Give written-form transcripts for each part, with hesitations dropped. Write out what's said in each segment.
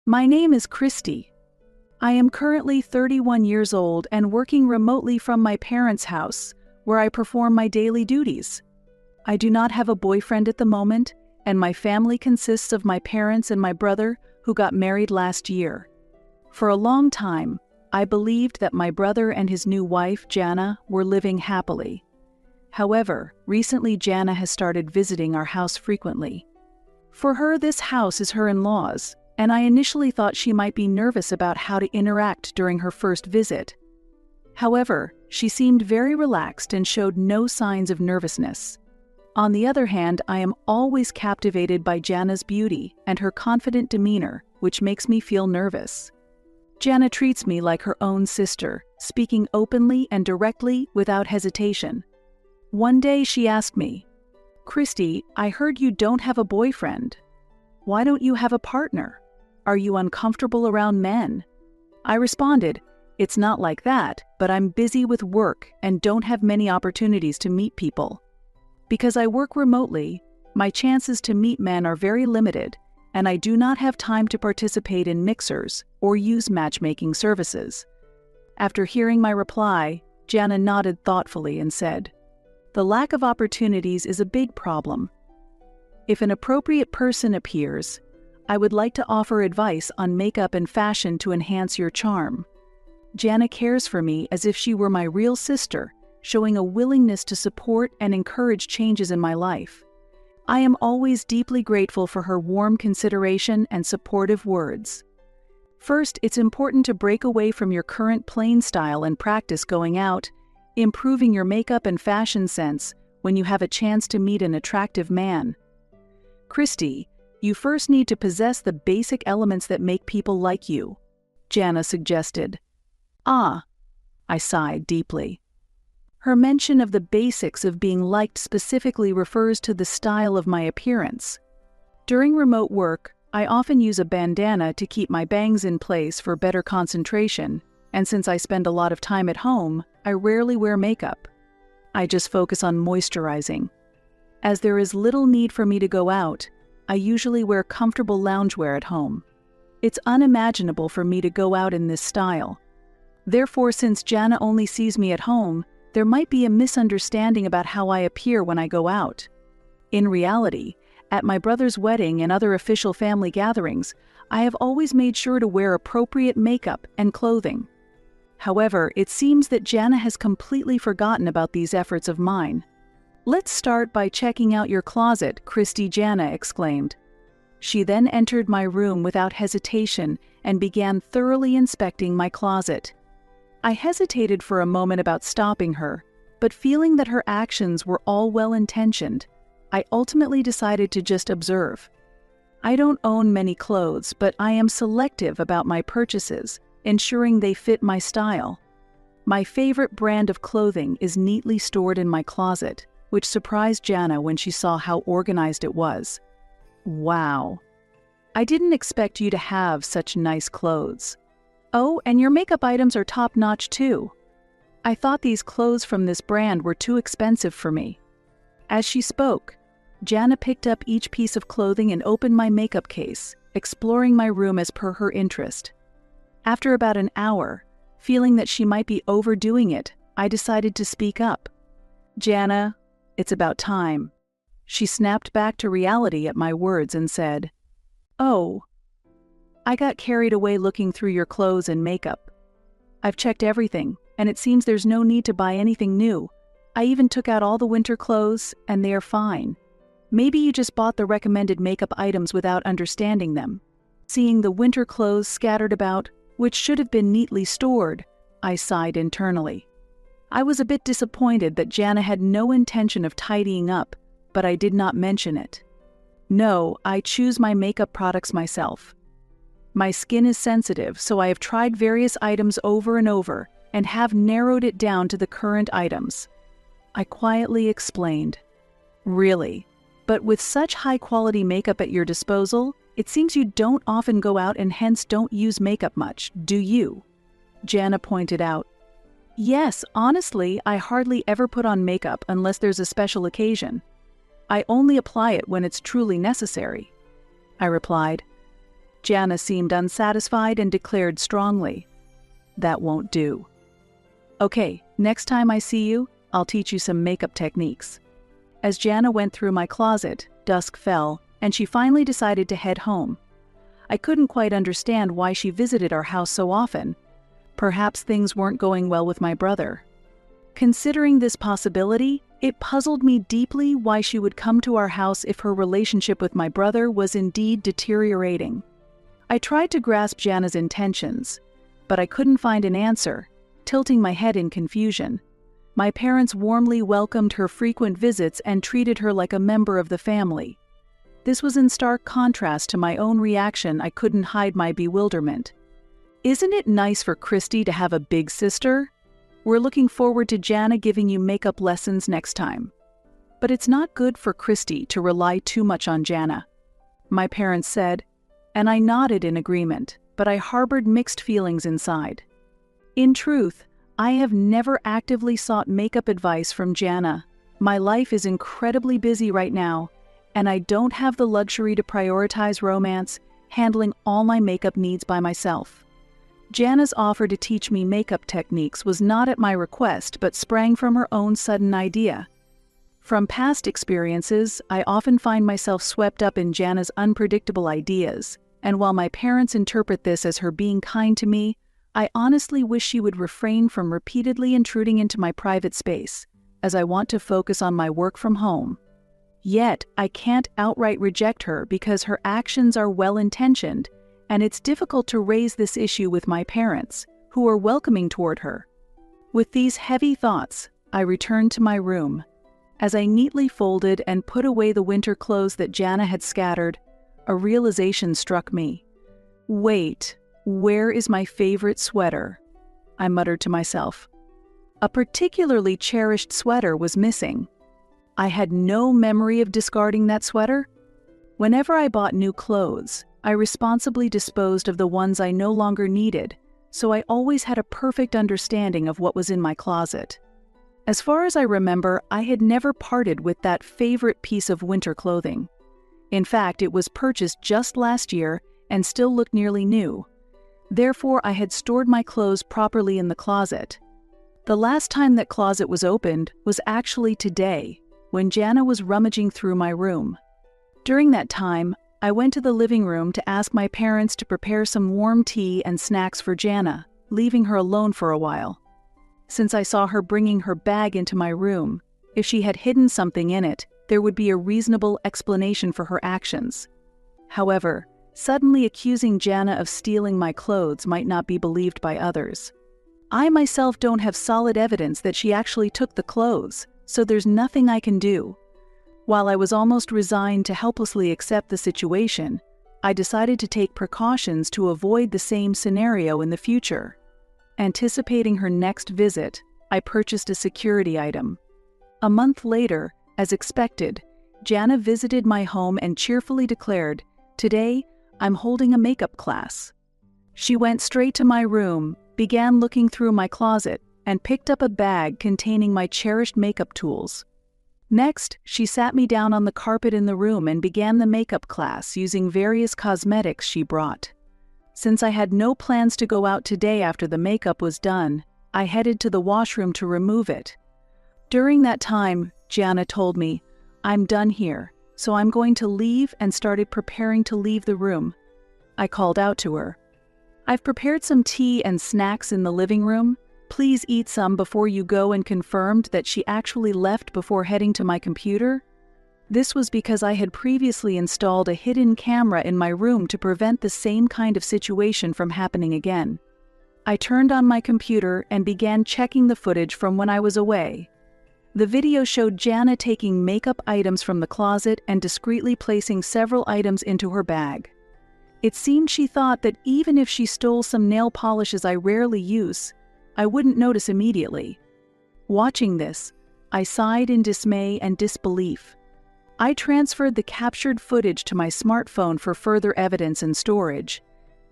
My name is Christy. I am currently 31 years old and working remotely from my parents' house, where I perform my daily duties. I do not have a boyfriend at the moment, and my family consists of my parents and my brother, who got married last year. For a long time, I believed that my brother and his new wife, Jana, were living happily. However, recently Jana has started visiting our house frequently. For her, this house is her in-laws, and I initially thought she might be nervous about how to interact during her first visit. However, she seemed very relaxed and showed no signs of nervousness. On the other hand, I am always captivated by Jana's beauty and her confident demeanor, which makes me feel nervous. Jana treats me like her own sister, speaking openly and directly without hesitation. One day she asked me, "Christy, I heard you don't have a boyfriend. Why don't you have a partner? Are you uncomfortable around men?" I responded, "It's not like that, but I'm busy with work and don't have many opportunities to meet people. Because I work remotely, my chances to meet men are very limited, and I do not have time to participate in mixers or use matchmaking services." After hearing my reply, Jana nodded thoughtfully and said, "The lack of opportunities is a big problem. If an appropriate person appears, I would like to offer advice on makeup and fashion to enhance your charm. Jana cares for me as if she were my real sister, showing a willingness to support and encourage changes in my life. I am always deeply grateful for her warm consideration and supportive words. First, it's important to break away from your current plain style and practice going out, improving your makeup and fashion sense when you have a chance to meet an attractive man. Christy, you first need to possess the basic elements that make people like you," Jana suggested. "Ah," I sighed deeply. Her mention of the basics of being liked specifically refers to the style of my appearance. During remote work, I often use a bandana to keep my bangs in place for better concentration, and since I spend a lot of time at home, I rarely wear makeup. I just focus on moisturizing. As there is little need for me to go out, I usually wear comfortable loungewear at home. It's unimaginable for me to go out in this style. Therefore, since Jana only sees me at home, there might be a misunderstanding about how I appear when I go out. In reality, at my brother's wedding and other official family gatherings, I have always made sure to wear appropriate makeup and clothing. However, it seems that Jana has completely forgotten about these efforts of mine. "Let's start by checking out your closet," Christy, Jana exclaimed. She then entered my room without hesitation and began thoroughly inspecting my closet. I hesitated for a moment about stopping her, but feeling that her actions were all well-intentioned, I ultimately decided to just observe. I don't own many clothes, but I am selective about my purchases, ensuring they fit my style. My favorite brand of clothing is neatly stored in my closet, which surprised Jana when she saw how organized it was. "Wow. I didn't expect you to have such nice clothes. Oh, and your makeup items are top-notch too. I thought these clothes from this brand were too expensive for me." As she spoke, Jana picked up each piece of clothing and opened my makeup case, exploring my room as per her interest. After about an hour, feeling that she might be overdoing it, I decided to speak up. "Jana, it's about time." She snapped back to reality at my words and said, "Oh, I got carried away looking through your clothes and makeup. I've checked everything, and it seems there's no need to buy anything new. I even took out all the winter clothes, and they are fine. Maybe you just bought the recommended makeup items without understanding them." Seeing the winter clothes scattered about, which should have been neatly stored, I sighed internally. I was a bit disappointed that Jana had no intention of tidying up, but I did not mention it. No, I choose my makeup products myself. My skin is sensitive, so I have tried various items over and over and have narrowed it down to the current items. I quietly explained. "Really? But with such high-quality makeup at your disposal, it seems you don't often go out and hence don't use makeup much, do you?" Jana pointed out. "Yes, honestly, I hardly ever put on makeup unless there's a special occasion. I only apply it when it's truly necessary," I replied. Jana seemed unsatisfied and declared strongly, "That won't do. Okay, next time I see you, I'll teach you some makeup techniques." As Jana went through my closet, dusk fell, and she finally decided to head home. I couldn't quite understand why she visited our house so often. Perhaps things weren't going well with my brother. Considering this possibility, it puzzled me deeply why she would come to our house if her relationship with my brother was indeed deteriorating. I tried to grasp Jana's intentions, but I couldn't find an answer, tilting my head in confusion. My parents warmly welcomed her frequent visits and treated her like a member of the family. This was in stark contrast to my own reaction. I couldn't hide my bewilderment. "Isn't it nice for Christy to have a big sister? We're looking forward to Jana giving you makeup lessons next time. But it's not good for Christy to rely too much on Jana," my parents said, and I nodded in agreement, but I harbored mixed feelings inside. In truth, I have never actively sought makeup advice from Jana. My life is incredibly busy right now, and I don't have the luxury to prioritize romance, handling all my makeup needs by myself. Jana's offer to teach me makeup techniques was not at my request but sprang from her own sudden idea. From past experiences, I often find myself swept up in Jana's unpredictable ideas, and while my parents interpret this as her being kind to me, I honestly wish she would refrain from repeatedly intruding into my private space, as I want to focus on my work from home. Yet, I can't outright reject her because her actions are well-intentioned, and it's difficult to raise this issue with my parents, who are welcoming toward her. With these heavy thoughts, I returned to my room. As I neatly folded and put away the winter clothes that Jana had scattered, a realization struck me. "Wait, where is my favorite sweater?" I muttered to myself. A particularly cherished sweater was missing. I had no memory of discarding that sweater. Whenever I bought new clothes, I responsibly disposed of the ones I no longer needed, so I always had a perfect understanding of what was in my closet. As far as I remember, I had never parted with that favorite piece of winter clothing. In fact, it was purchased just last year and still looked nearly new. Therefore, I had stored my clothes properly in the closet. The last time that closet was opened was actually today, when Jana was rummaging through my room. During that time, I went to the living room to ask my parents to prepare some warm tea and snacks for Jana, leaving her alone for a while. Since I saw her bringing her bag into my room, if she had hidden something in it, there would be a reasonable explanation for her actions. However, suddenly accusing Jana of stealing my clothes might not be believed by others. I myself don't have solid evidence that she actually took the clothes, so there's nothing I can do. While I was almost resigned to helplessly accept the situation, I decided to take precautions to avoid the same scenario in the future. Anticipating her next visit, I purchased a security item. A month later, as expected, Jana visited my home and cheerfully declared, "Today, I'm holding a makeup class." She went straight to my room, began looking through my closet, and picked up a bag containing my cherished makeup tools. Next, she sat me down on the carpet in the room and began the makeup class using various cosmetics she brought. Since I had no plans to go out today after the makeup was done, I headed to the washroom to remove it. During that time, Jana told me, "I'm done here, so I'm going to leave," and started preparing to leave the room. I called out to her, "I've prepared some tea and snacks in the living room. Please eat some before you go," and confirmed that she actually left before heading to my computer. This was because I had previously installed a hidden camera in my room to prevent the same kind of situation from happening again. I turned on my computer and began checking the footage from when I was away. The video showed Jana taking makeup items from the closet and discreetly placing several items into her bag. It seemed she thought that even if she stole some nail polishes I rarely use, I wouldn't notice immediately. Watching this, I sighed in dismay and disbelief. I transferred the captured footage to my smartphone for further evidence and storage,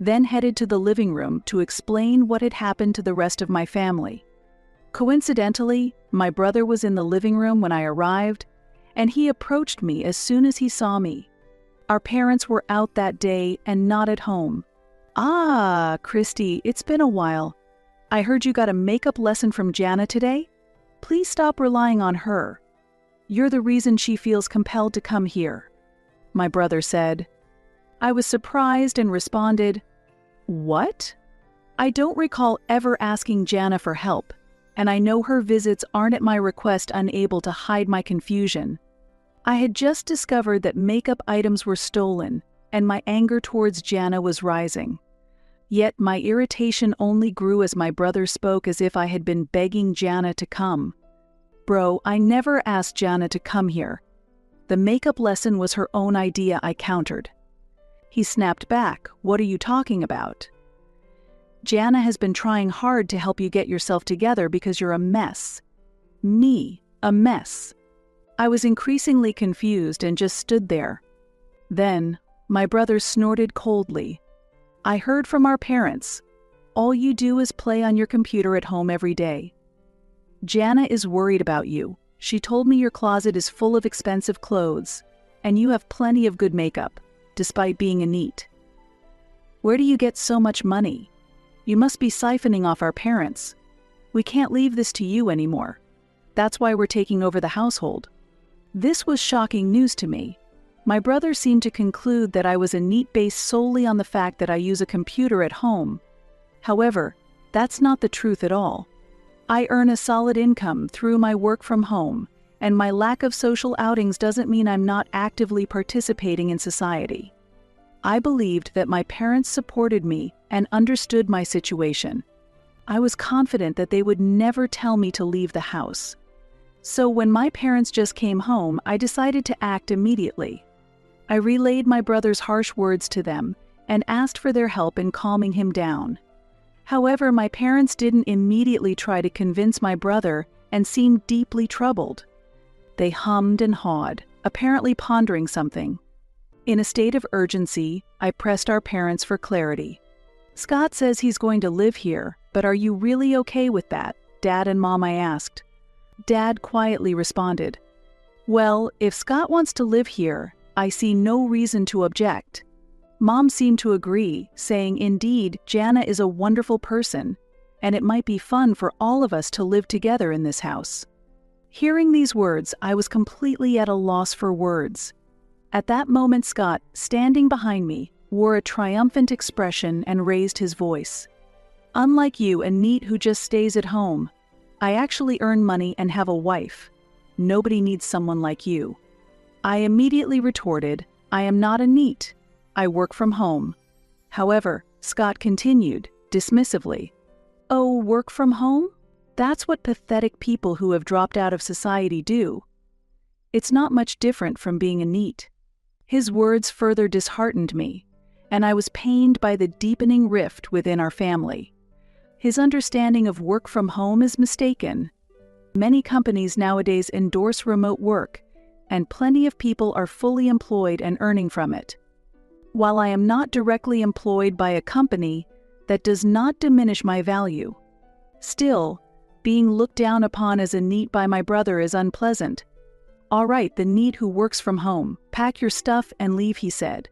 then headed to the living room to explain what had happened to the rest of my family. Coincidentally, my brother was in the living room when I arrived, and he approached me as soon as he saw me. Our parents were out that day and not at home. Ah, Christy, it's been a while. I heard you got a makeup lesson from Jana today? Please stop relying on her. You're the reason she feels compelled to come here, my brother said. I was surprised and responded, "What?" I don't recall ever asking Jana for help, and I know her visits aren't at my request unable to hide my confusion. I had just discovered that makeup items were stolen, and my anger towards Jana was rising. Yet my irritation only grew as my brother spoke as if I had been begging Jana to come. Bro, I never asked Jana to come here. The makeup lesson was her own idea, I countered. He snapped back, "What are you talking about?" Jana has been trying hard to help you get yourself together because you're a mess. Me, a mess. I was increasingly confused and just stood there. Then, my brother snorted coldly. I heard from our parents. All you do is play on your computer at home every day. Jana is worried about you. She told me your closet is full of expensive clothes, and you have plenty of good makeup, despite being a NEET. Where do you get so much money? You must be siphoning off our parents. We can't leave this to you anymore. That's why we're taking over the household. This was shocking news to me. My brother seemed to conclude that I was a NEET based solely on the fact that I use a computer at home. However, that's not the truth at all. I earn a solid income through my work from home, and my lack of social outings doesn't mean I'm not actively participating in society. I believed that my parents supported me and understood my situation. I was confident that they would never tell me to leave the house. So when my parents just came home, I decided to act immediately. I relayed my brother's harsh words to them and asked for their help in calming him down. However, my parents didn't immediately try to convince my brother and seemed deeply troubled. They hummed and hawed, apparently pondering something. In a state of urgency, I pressed our parents for clarity. Scott says he's going to live here, but are you really okay with that, Dad and Mom? I asked. Dad quietly responded, "Well, if Scott wants to live here, I see no reason to object." Mom seemed to agree, saying, "Indeed, Jana is a wonderful person, and it might be fun for all of us to live together in this house." Hearing these words, I was completely at a loss for words. At that moment, Scott, standing behind me, wore a triumphant expression and raised his voice. "Unlike you, a NEET who just stays at home, I actually earn money and have a wife. Nobody needs someone like you." I immediately retorted, "I am not a NEET. I work from home." However, Scott continued, dismissively, "Oh, work from home? That's what pathetic people who have dropped out of society do. It's not much different from being a NEET." His words further disheartened me, and I was pained by the deepening rift within our family. His understanding of work from home is mistaken. Many companies nowadays endorse remote work, and plenty of people are fully employed and earning from it. While I am not directly employed by a company, that does not diminish my value. Still, being looked down upon as a NEET by my brother is unpleasant. "All right, the NEET who works from home, pack your stuff and leave," he said.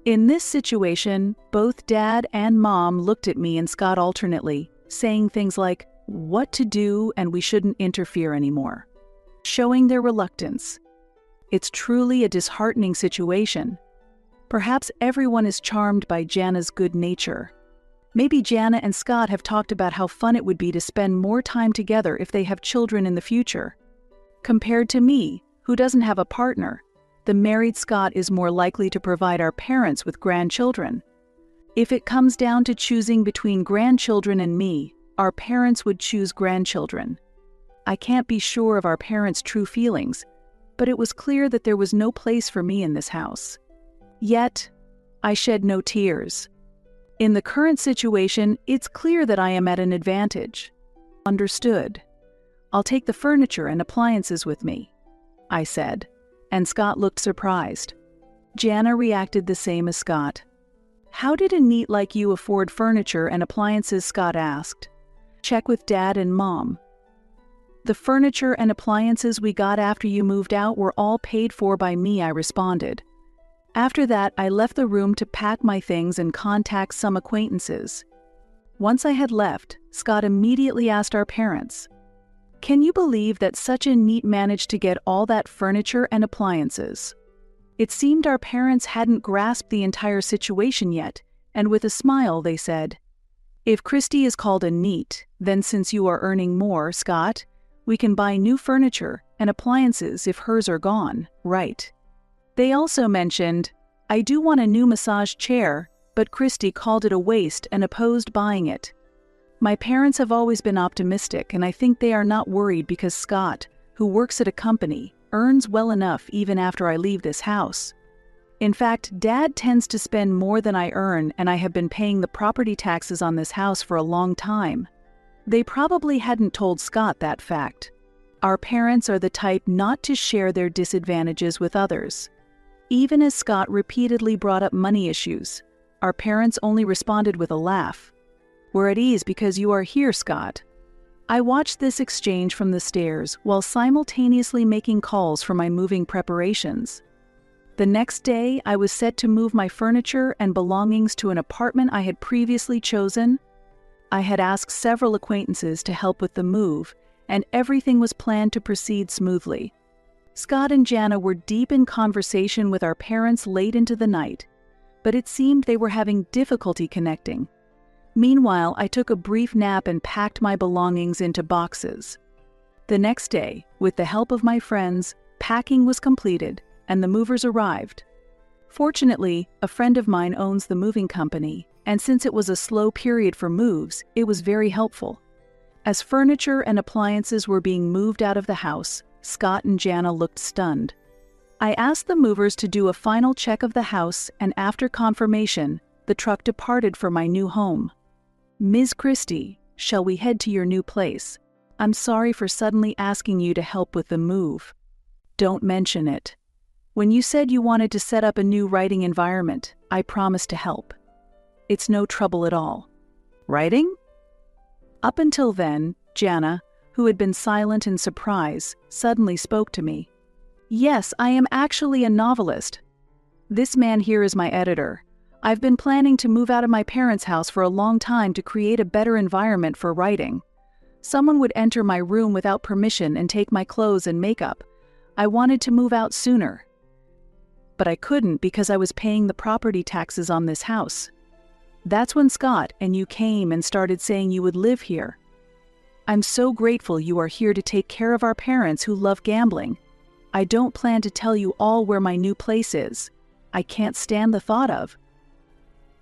In this situation, both Dad and Mom looked at me and Scott alternately, saying things like, "What to do and we shouldn't interfere anymore," showing their reluctance. It's truly a disheartening situation. Perhaps everyone is charmed by Jana's good nature. Maybe Jana and Scott have talked about how fun it would be to spend more time together if they have children in the future. Compared to me, who doesn't have a partner, the married Scott is more likely to provide our parents with grandchildren. If it comes down to choosing between grandchildren and me, our parents would choose grandchildren. I can't be sure of our parents' true feelings, but it was clear that there was no place for me in this house. Yet, I shed no tears. In the current situation, it's clear that I am at an advantage. Understood. I'll take the furniture and appliances with me, I said, and Scott looked surprised. Jana reacted the same as Scott. "How did a NEET like you afford furniture and appliances?" Scott asked. "Check with Dad and Mom." "The furniture and appliances we got after you moved out were all paid for by me," I responded. After that, I left the room to pack my things and contact some acquaintances. Once I had left, Scott immediately asked our parents, "Can you believe that such a NEET managed to get all that furniture and appliances?" It seemed our parents hadn't grasped the entire situation yet, and with a smile they said, "If Christy is called a NEET, then since you are earning more, Scott, we can buy new furniture and appliances if hers are gone, right?" They also mentioned, "I do want a new massage chair, but Christy called it a waste and opposed buying it." My parents have always been optimistic, and I think they are not worried because Scott, who works at a company, earns well enough even after I leave this house. In fact, Dad tends to spend more than I earn, and I have been paying the property taxes on this house for a long time. They probably hadn't told Scott that fact. Our parents are the type not to share their disadvantages with others. Even as Scott repeatedly brought up money issues, our parents only responded with a laugh. "We're at ease because you are here, Scott." I watched this exchange from the stairs while simultaneously making calls for my moving preparations. The next day, I was set to move my furniture and belongings to an apartment I had previously chosen. I had asked several acquaintances to help with the move, and everything was planned to proceed smoothly. Scott and Jana were deep in conversation with our parents late into the night, but it seemed they were having difficulty connecting. Meanwhile, I took a brief nap and packed my belongings into boxes. The next day, with the help of my friends, packing was completed and the movers arrived. Fortunately, a friend of mine owns the moving company, and since it was a slow period for moves, it was very helpful. As furniture and appliances were being moved out of the house, Scott and Jana looked stunned. I asked the movers to do a final check of the house, and after confirmation, the truck departed for my new home. "Ms. Christie, shall we head to your new place? I'm sorry for suddenly asking you to help with the move." "Don't mention it. When you said you wanted to set up a new writing environment, I promised to help. It's no trouble at all." "Writing?" Up until then, Jana, who had been silent in surprise, suddenly spoke to me. "Yes, I am actually a novelist. This man here is my editor. I've been planning to move out of my parents' house for a long time to create a better environment for writing. Someone would enter my room without permission and take my clothes and makeup. I wanted to move out sooner. But I couldn't because I was paying the property taxes on this house. That's when Scott and you came and started saying you would live here. I'm so grateful you are here to take care of our parents who love gambling. I don't plan to tell you all where my new place is. I can't stand the thought of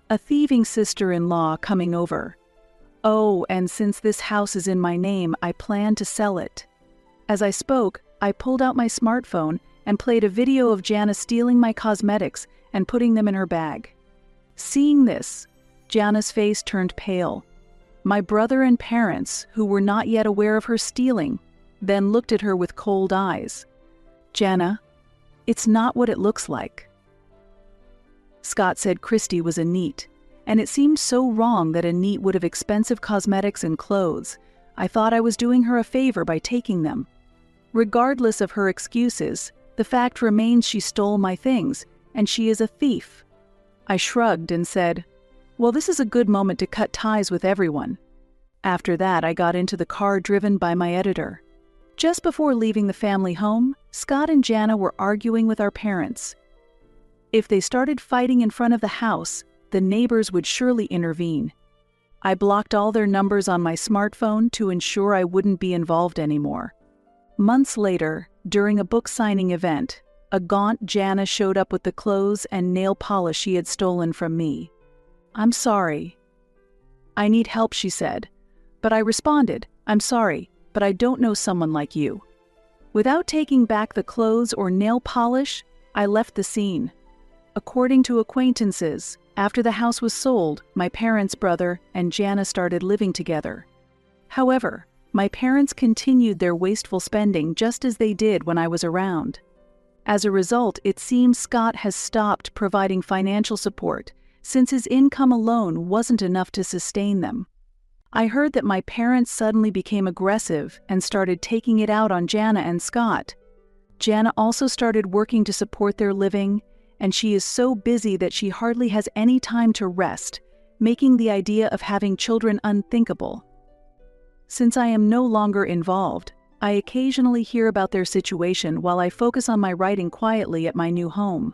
a thieving sister-in-law coming over. Oh, and since this house is in my name, I plan to sell it." As I spoke, I pulled out my smartphone and played a video of Jana stealing my cosmetics and putting them in her bag. Seeing this, Jana's face turned pale. My brother and parents, who were not yet aware of her stealing, then looked at her with cold eyes. "Jana, it's not what it looks like." Scott said Christy was a NEET, and it seemed so wrong that a NEET would have expensive cosmetics and clothes. I thought I was doing her a favor by taking them. Regardless of her excuses, the fact remains she stole my things, and she is a thief. I shrugged and said, "Well, this is a good moment to cut ties with everyone." After that, I got into the car driven by my editor. Just before leaving the family home, Scott and Jana were arguing with our parents. If they started fighting in front of the house, the neighbors would surely intervene. I blocked all their numbers on my smartphone to ensure I wouldn't be involved anymore. Months later, during a book signing event, a gaunt Jana showed up with the clothes and nail polish she had stolen from me. "I'm sorry." "I need help," she said. But I responded, "I'm sorry, but I don't know someone like you." Without taking back the clothes or nail polish, I left the scene. According to acquaintances, after the house was sold, my parents' brother and Jana started living together. However, my parents continued their wasteful spending just as they did when I was around. As a result, it seems Scott has stopped providing financial support since his income alone wasn't enough to sustain them. I heard that my parents suddenly became aggressive and started taking it out on Jana and Scott. Jana also started working to support their living, and she is so busy that she hardly has any time to rest, making the idea of having children unthinkable. Since I am no longer involved, I occasionally hear about their situation while I focus on my writing quietly at my new home.